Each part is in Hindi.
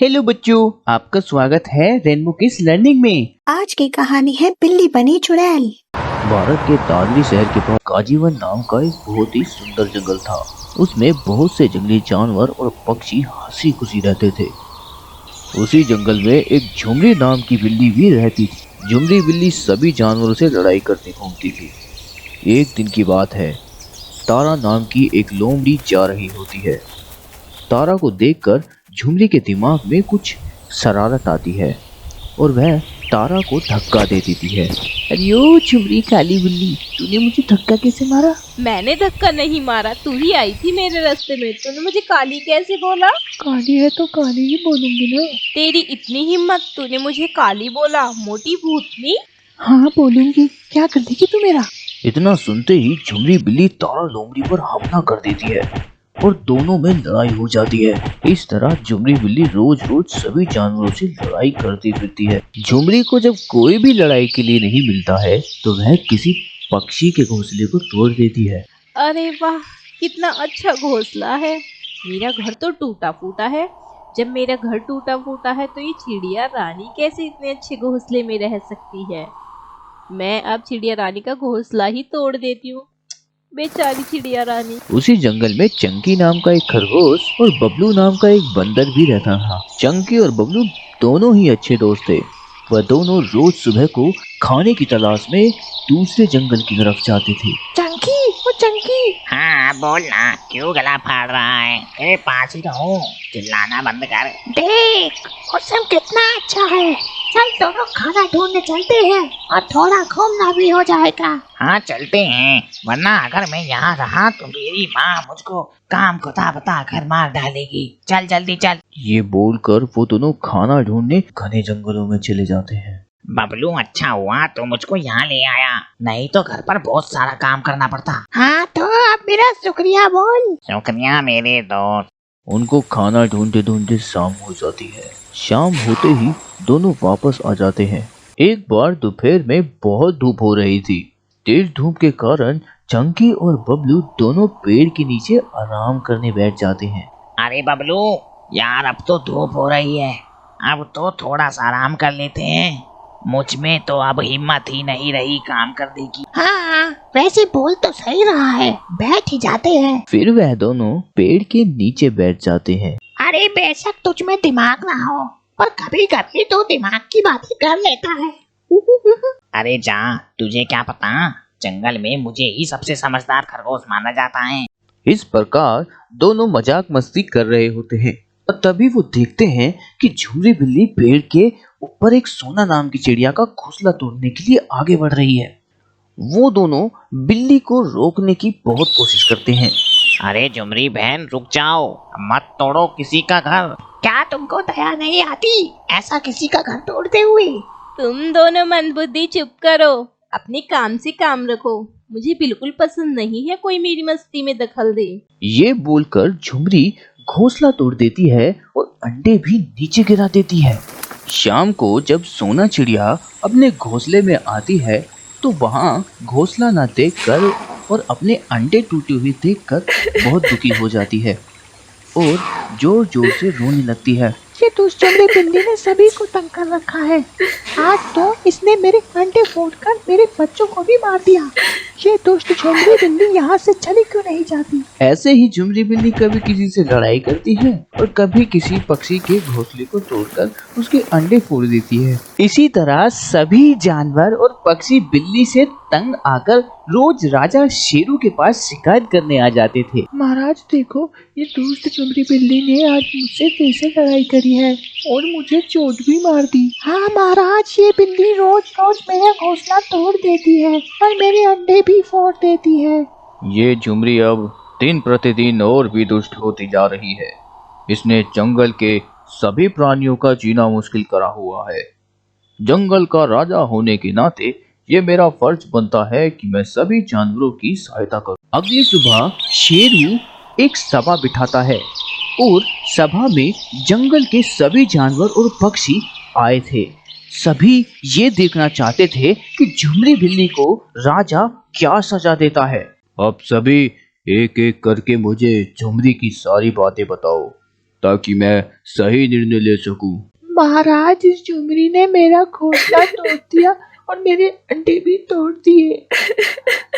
हेलो बच्चों, आपका स्वागत है रेनबो किड्स लर्निंग में। आज की कहानी है बिल्ली बनी चुड़ैल। भारत के दादरी शहर के पास काजीवन नाम का एक बहुत ही सुंदर जंगल था। उसमें बहुत से जंगली जानवर और पक्षी हंसी खुशी रहते थे। उसी जंगल में एक झुमरी नाम की बिल्ली भी रहती थी। झुमरी बिल्ली सभी जानवरों से लड़ाई करती घूमती थी। एक दिन की बात है, तारा नाम की एक लोमड़ी जा रही होती है। तारा को देखकर झुमरी के दिमाग में कुछ शरारत आती है और वह तारा को धक्का दे देती है। अरे ओ झुमरी काली बिल्ली, तूने मुझे धक्का कैसे मारा? मैंने धक्का नहीं मारा, तू ही आई थी मेरे रास्ते में। तूने मुझे काली कैसे बोला? काली है तो काली ही बोलूंगी ना। तेरी इतनी हिम्मत, तूने मुझे काली बोला, मोटी भूतनी। हाँ बोलूंगी, क्या कर देगी तू मेरा? इतना सुनते ही झुमरी बिल्ली तारा लोमड़ी पर हमला कर देती है और दोनों में लड़ाई हो जाती है। इस तरह झुमरी बिल्ली रोज रोज सभी जानवरों से लड़ाई करती फिरती है। झुमरी को जब कोई भी लड़ाई के लिए नहीं मिलता है तो वह किसी पक्षी के घोंसले को तोड़ देती है। अरे वाह, कितना अच्छा घोंसला है। मेरा घर तो टूटा फूटा है। जब मेरा घर टूटा फूटा है तो ये चिड़िया रानी कैसे इतने अच्छे घोंसले में रह सकती है? मैं अब चिड़िया रानी का घोंसला ही तोड़ देती हूँ। बेचारी चिड़िया रानी। उसी जंगल में चंकी नाम का एक खरगोश और बबलू नाम का एक बंदर भी रहता था। चंकी और बबलू दोनों ही अच्छे दोस्त थे। वह दोनों रोज सुबह को खाने की तलाश में दूसरे जंगल की तरफ जाते थे। चंकी, ओ चंकी। हाँ बोल ना, क्यों गला फाड़ रहा है? तेरे पास ही रहूं, चिल्लाना बंद कर। देख मौसम कितना अच्छा है, चल दोनों खाना ढूंढने चलते हैं और थोड़ा घूमना भी हो जाएगा। हाँ चलते हैं, वरना अगर मैं यहाँ रहा तो मेरी माँ मुझको काम बता बता कर मार डालेगी। चल जल्दी चल। ये बोलकर वो दोनों खाना ढूंढने घने जंगलों में चले जाते हैं। बबलू अच्छा हुआ तो मुझको यहाँ ले आया, नहीं तो घर पर बहुत सारा काम करना पड़ता। हाँ तो अब मेरा शुक्रिया बोल। शुक्रिया मेरे दोस्त। उनको खाना ढूंढते ढूंढते शाम हो जाती है। शाम होते ही दोनों वापस आ जाते हैं। एक बार दोपहर में बहुत धूप हो रही थी। तेज धूप के कारण चंकी और बबलू दोनों पेड़ के नीचे आराम करने बैठ जाते हैं। अरे बबलू यार, अब तो धूप हो रही है, अब तो थोड़ा सा आराम कर लेते हैं। मुझ में तो अब हिम्मत ही नहीं रही काम करने की। हाँ वैसे बोल तो सही रहा है, बैठ ही जाते हैं। फिर वह दोनों पेड़ के नीचे बैठ जाते हैं। अरे बेशक तुझ में दिमाग ना हो, पर कभी कभी तो दिमाग की बातें कर लेता है। अरे जा, तुझे क्या पता, जंगल में मुझे ही सबसे समझदार खरगोश माना जाता है। इस प्रकार दोनों मजाक मस्ती कर रहे होते हैं और तभी वो देखते हैं कि झुमरी बिल्ली पेड़ के ऊपर एक सोना नाम की चिड़िया का घोंसला तोड़ने के लिए आगे बढ़ रही है। वो दोनों बिल्ली को रोकने की बहुत कोशिश करते हैं। अरे झुमरी बहन रुक जाओ, मत तोड़ो किसी का घर। क्या तुमको दया नहीं आती ऐसा किसी का घर तोड़ते हुए? तुम दोनों मंदबुद्धि चुप करो, अपने काम से काम रखो। मुझे बिल्कुल पसंद नहीं है कोई मेरी मस्ती में दखल दे। ये बोलकर झुमरी घोंसला तोड़ देती है और अंडे भी नीचे गिरा देती है। शाम को जब सोना चिड़िया अपने घोंसले में आती है तो वहाँ घोंसला न देखकर और अपने अंडे टूटे हुए देखकर बहुत दुखी हो जाती है और जोर जोर से रोने लगती है। ये दुष्चंडी बिल्ली ने सभी को तंग कर रखा है। आज तो इसने मेरे अंडे फोड़कर मेरे बच्चों को भी मार दिया। ये दुष्ट झुमरी बिल्ली यहाँ से चली क्यों नहीं जाती? ऐसे ही झुमरी बिल्ली कभी किसी से लड़ाई करती है और कभी किसी पक्षी के घोंसले को तोड़कर उसके अंडे फोड़ देती है। इसी तरह सभी जानवर और पक्षी बिल्ली से तंग आकर रोज राजा शेरू के पास शिकायत करने आ जाते थे। महाराज देखो, ये दुष्ट झुमरी बिल्ली ने आज मुझसे फिर से लड़ाई करी है और मुझे चोट भी मार दी। हाँ महाराज, ये बिल्ली रोज रोज मेरा घोंसला तोड़ देती है और मेरे अंडे भी फोड़ देती है। ये झुमरी अब दिन प्रतिदिन और भी दुष्ट होती जा रही है। इसने जंगल के सभी प्राणियों का जीना मुश्किल करा हुआ है। जंगल का राजा होने के नाते ये मेरा फर्ज बनता है कि मैं सभी जानवरों की सहायता करूं। अगली सुबह शेरू एक सभा बिठाता है और सभा में जंगल के सभी जानवर और पक्षी आए थे। सभी ये देखना चाहते थे कि झुमरी बिल्ली को राजा क्या सजा देता है। अब सभी एक एक करके मुझे झुमरी की सारी बातें बताओ। ताकि मैं सही निर्णय ले सकूं। महाराज, इस झुमरी ने मेरा घोंसला तोड़ दिया और मेरे अंडे भी तोड़ दिए।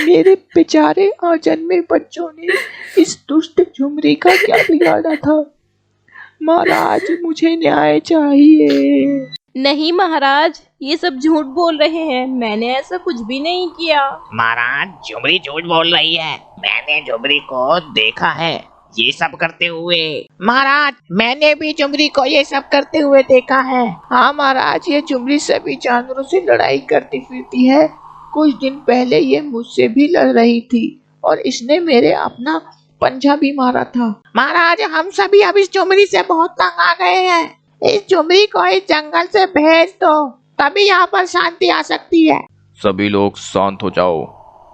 मेरे बेचारे अजन्मे बच्चों ने इस दुष्ट झुमरी का क्या बिगाड़ा था। महाराज, मुझे न्याय चाहिए। नहीं महाराज, ये सब झूठ बोल रहे हैं, मैंने ऐसा कुछ भी नहीं किया। महाराज, झुमरी झूठ बोल रही है। मैंने झुमरी को देखा है ये सब करते हुए। महाराज, मैंने भी झुमरी को ये सब करते हुए देखा है। हाँ महाराज, ये झुमरी सभी जानवरों से लड़ाई करती फिरती है। कुछ दिन पहले ये मुझसे भी लड़ रही थी और इसने मेरे अपना पंजा भी मारा था। महाराज, हम सभी अब इस झुमरी से बहुत तंग आ गए हैं। इस झुमरी को इस जंगल से भेज दो, तभी यहाँ पर शांति आ सकती है। सभी लोग शांत हो जाओ।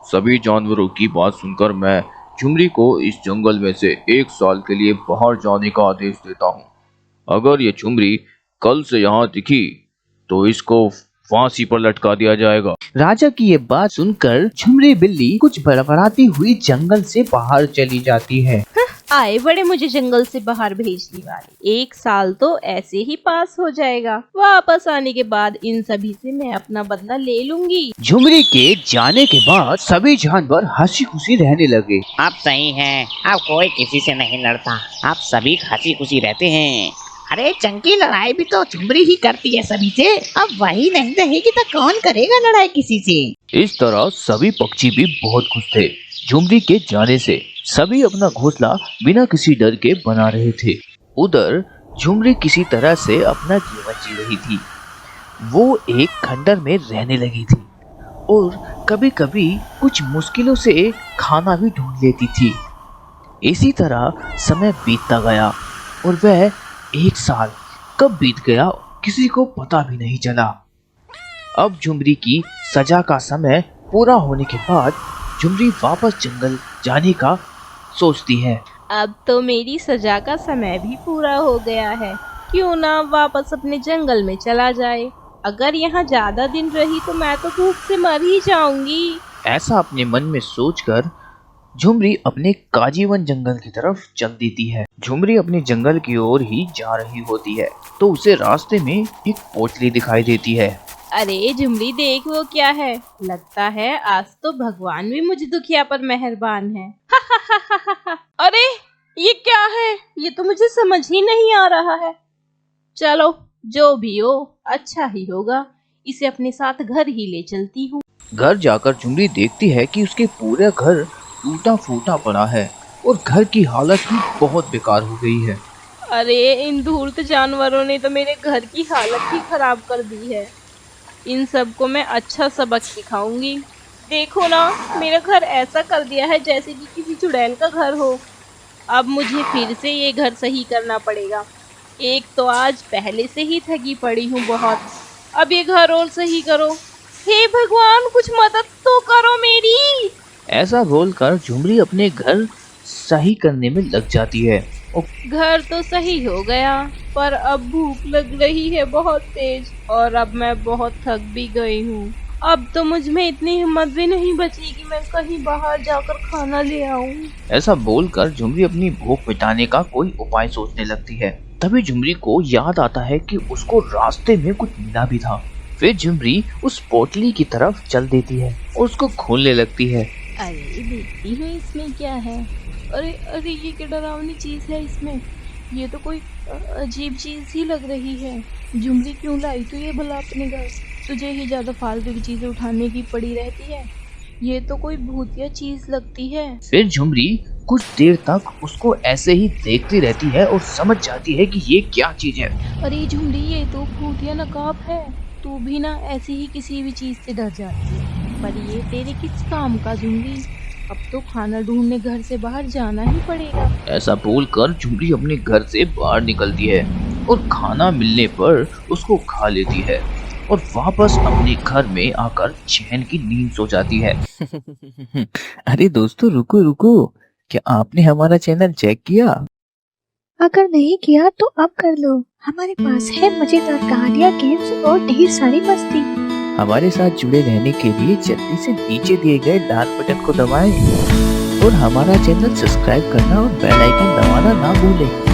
सभी जानवरों की बात सुनकर मैं झुमरी को इस जंगल में से 1 साल के लिए बाहर जाने का आदेश देता हूँ। अगर ये झुमरी कल से यहाँ दिखी तो इसको फांसी पर लटका दिया जाएगा। राजा की ये बात सुनकर झुमरी बिल्ली कुछ बड़बड़ाती हुई जंगल से बाहर चली जाती है। आए बड़े मुझे जंगल से बाहर भेजने वाले। 1 साल तो ऐसे ही पास हो जाएगा। वापस आने के बाद इन सभी से मैं अपना बदला ले लूंगी। झुमरी के जाने के बाद सभी जानवर हंसी खुशी रहने लगे। अब सही है, अब कोई किसी से नहीं लड़ता, अब सभी हंसी खुशी रहते हैं। अरे चंकी, लड़ाई भी तो झुमरी ही करती है सभी से। अब वही नहीं रहेगी तो कौन करेगा लड़ाई किसी से। इस तरह सभी पक्षी भी बहुत खुश थे। झुमरी के जाने से सभी अपना घोंसला बिना किसी डर के बना रहे थे। उधर झुमरी किसी तरह से अपना जीवन जी रही थी। वो एक खंडर में रहने लगी थी और कभी कभी कुछ मुश्किलों से खाना भी ढूंढ लेती थी। इसी तरह समय बीतता गया और वह 1 साल कब बीत गया किसी को पता भी नहीं चला। अब झुमरी की सजा का समय पूरा होने के बाद झुमरी वापस जंगल जाने का सोचती है। अब तो मेरी सजा का समय भी पूरा हो गया है, क्यों ना वापस अपने जंगल में चला जाए। अगर यहाँ ज्यादा दिन रही तो मैं तो भूख से मर ही जाऊंगी। ऐसा अपने मन में सोचकर झुमरी अपने काजीवन जंगल की तरफ चल देती है। झुमरी अपने जंगल की ओर ही जा रही होती है तो उसे रास्ते में एक पोटली दिखाई देती है। अरे झुमरी, देख वो क्या है। लगता है आज तो भगवान भी मुझे दुखिया पर मेहरबान है। अरे ये क्या है, ये तो मुझे समझ ही नहीं आ रहा है। चलो जो भी हो अच्छा ही होगा, इसे अपने साथ घर ही ले चलती हूँ। घर जाकर झुमरी देखती है कि उसके पूरा घर टूटा फूटा पड़ा है और घर की हालत भी बहुत बेकार हो गई है। अरे इन धूर्त जानवरों ने तो मेरे घर की हालत ही खराब कर दी है। इन सबको मैं अच्छा सबक सिखाऊंगी। देखो ना, मेरा घर ऐसा कर दिया है जैसे कि किसी चुड़ैल का घर हो। अब मुझे फिर से ये घर सही करना पड़ेगा। एक तो आज पहले से ही थकी पड़ी हूँ बहुत, अब ये घर और सही करो। हे भगवान, कुछ मदद तो करो मेरी। ऐसा बोलकर झुमरी अपने घर सही करने में लग जाती है। घर तो सही हो गया, पर अब भूख लग रही है बहुत तेज, और अब मैं बहुत थक भी गई हूँ। अब तो मुझ में इतनी हिम्मत भी नहीं बची कि मैं कहीं बाहर जाकर खाना ले आऊं। ऐसा बोलकर झुमरी अपनी भूख मिटाने का कोई उपाय सोचने लगती है। तभी झुमरी को याद आता है कि उसको रास्ते में कुछ मिला भी था। फिर झुमरी उस पोटली की तरफ चल देती है और उसको खोलने लगती है। अरे देखती हूँ इसमें क्या है। अरे अरे ये क्या डरावनी चीज है इसमें। ये तो कोई अजीब चीज ही लग रही है। झुमरी क्यों लाई तो ये भला अपने घर? तुझे ही ज्यादा फालतू की चीजें उठाने की पड़ी रहती है। ये तो कोई भूतिया चीज लगती है। फिर झुमरी कुछ देर तक उसको ऐसे ही देखती रहती है और समझ जाती है कि ये क्या चीज है। अरे झुमरी, ये तो भूतिया नकाब है। तू भी ना ऐसी ही किसी भी चीज से डर जाती है, पर ये तेरे किस काम का झुमरी? अब तो खाना ढूंढने घर से बाहर जाना ही पड़ेगा। ऐसा बोलकर झुमरी अपने घर से बाहर निकलती है और खाना मिलने पर उसको खा लेती है और वापस अपने घर में आकर चैन की नींद सो जाती है। अरे दोस्तों, रुको रुको, क्या आपने हमारा चैनल चेक किया? अगर नहीं किया तो अब कर लो। हमारे पास है मजेदार कहानियाँ, गेम्स और ढेर सारी मस्ती। हमारे साथ जुड़े रहने के लिए जल्दी से नीचे दिए गए लाल बटन को दबाएं और हमारा चैनल सब्सक्राइब करना और बेल आइकन दबाना ना भूलें।